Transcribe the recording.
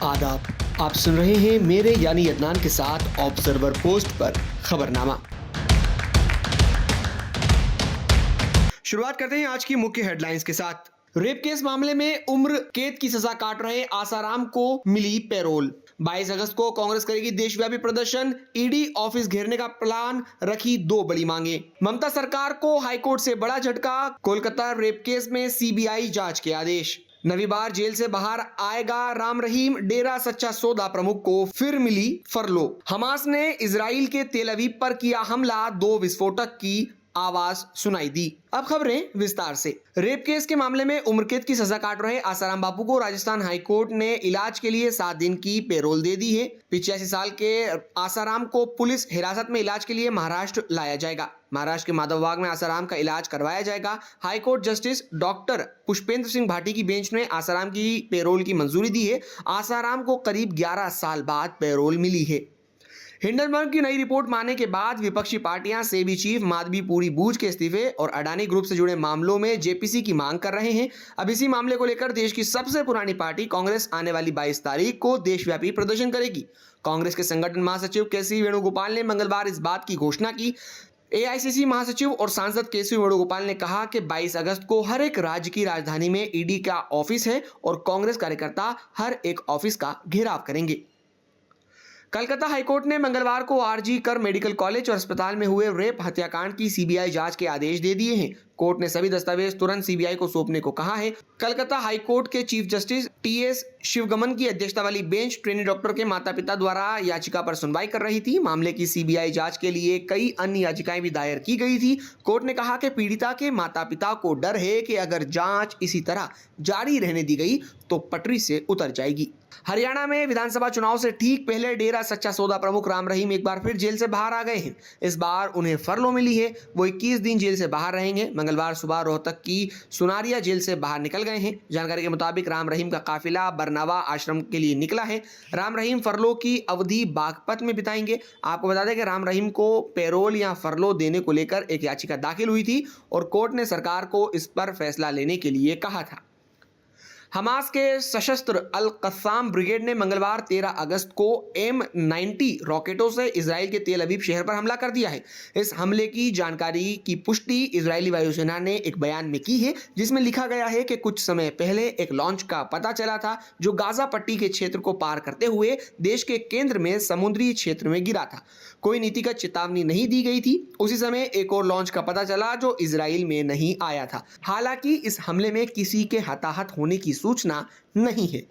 आदाब। आप सुन रहे हैं मेरे यानी अदनान के साथ ऑब्जर्वर पोस्ट पर खबरनामा। शुरुआत करते हैं आज की मुख्य हेडलाइंस के साथ। रेप केस मामले में उम्र कैद की सजा काट रहे आसाराम को मिली पैरोल। 22 अगस्त को कांग्रेस करेगी देशव्यापी प्रदर्शन, ईडी ऑफिस घेरने का प्लान, रखी 2 बड़ी मांगे। ममता सरकार को हाईकोर्ट से बड़ा झटका, कोलकाता रेप केस में सीबीआई जांच के आदेश। नवी बार जेल से बाहर आएगा राम रहीम, डेरा सच्चा सौदा प्रमुख को फिर मिली फरलो। हमास ने इजराइल के तेल अवीव पर किया हमला, 2 विस्फोटक की आवाज सुनाई दी। अब खबरें विस्तार से। रेप केस के मामले में उम्रकैद की सजा काट रहे आसाराम बापू को राजस्थान हाईकोर्ट ने इलाज के लिए 7 दिन की पैरोल दे दी है। 85 साल के आसाराम को पुलिस हिरासत में इलाज के लिए महाराष्ट्र लाया जाएगा। महाराष्ट्र के माधवबाग में आसाराम का इलाज करवाया जाएगा। High court justice doctor Pushpendra Singh Bhati की बेंच ने आसाराम की पैरोल की मंजूरी दी है। आसाराम को करीब 11 साल बाद पैरोल मिली है। हिंडनबर्ग की नई रिपोर्ट मानने के बाद विपक्षी पार्टियां सेबी चीफ माधवी पूरी बूझ के इस्तीफे और अडानी ग्रुप से जुड़े मामलों में जेपीसी की मांग कर रहे हैं। अब इसी मामले को लेकर देश की सबसे पुरानी पार्टी कांग्रेस आने वाली 22 तारीख को देशव्यापी प्रदर्शन करेगी। कांग्रेस के संगठन महासचिव केसी वेणुगोपाल ने मंगलवार इस बात की घोषणा की। एआईसीसी महासचिव और सांसद केसी वेणुगोपाल ने कहा कि 22 अगस्त को हर एक राज्य की राजधानी में ईडी का ऑफिस है और कांग्रेस कार्यकर्ता हर एक ऑफिस का घेराव करेंगे। कलकत्ता हाईकोर्ट ने मंगलवार को आरजी कर मेडिकल कॉलेज और अस्पताल में हुए रेप हत्याकांड की सीबीआई जांच के आदेश दे दिए हैं। कोर्ट ने सभी दस्तावेज तुरंत सीबीआई को सौंपने को कहा है। कलकत्ता हाईकोर्ट के चीफ जस्टिस टीएस शिवगमन की अध्यक्षता वाली बेंच ट्रेनी डॉक्टर के माता पिता द्वारा याचिका पर सुनवाई कर रही थी। मामले की सीबीआई जांच के लिए कई अन्य याचिकाएं भी दायर की गई थी। कोर्ट ने कहा कि पीड़िता के माता पिता को डर है कि अगर जांच इसी तरह जारी रहने दी गई तो पटरी से उतर जाएगी। हरियाणा में विधानसभा चुनाव से ठीक पहले डेरा सच्चा सौदा प्रमुख राम रहीम एक बार फिर जेल से बाहर आ गए हैं। इस बार उन्हें फरलो मिली है। वो 21 दिन जेल से बाहर रहेंगे। मंगलवार सुबह रोहतक की सुनारिया जेल से बाहर निकल गए हैं। जानकारी के मुताबिक राम रहीम का काफिला बरनावा आश्रम के लिए निकला है। राम रहीम फरलो की अवधि बागपत में बिताएंगे। आपको बता दें कि राम रहीम को पैरोल या फरलो देने को लेकर एक याचिका दाखिल हुई थी और कोर्ट ने सरकार को इस पर फैसला लेने के लिए कहा था। हमास के सशस्त्र अल कस्साम ब्रिगेड ने मंगलवार 13 अगस्त को M90 रॉकेटों से इजराइल के तेल अवीव शहर पर हमला कर दिया है। इस हमले की जानकारी की पुष्टि इजरायली वायुसेना ने एक बयान में की है, जिसमें लिखा गया है कि कुछ समय पहले एक लॉन्च का पता चला था जो गाजा पट्टी के क्षेत्र को पार करते हुए देश के केंद्र में समुद्री क्षेत्र में गिरा था। कोई नीतिगत चेतावनी नहीं दी गई थी। उसी समय एक और लॉन्च का पता चला जो इजराइल में नहीं आया था। हालांकि इस हमले में किसी के हताहत होने की सूचना नहीं है।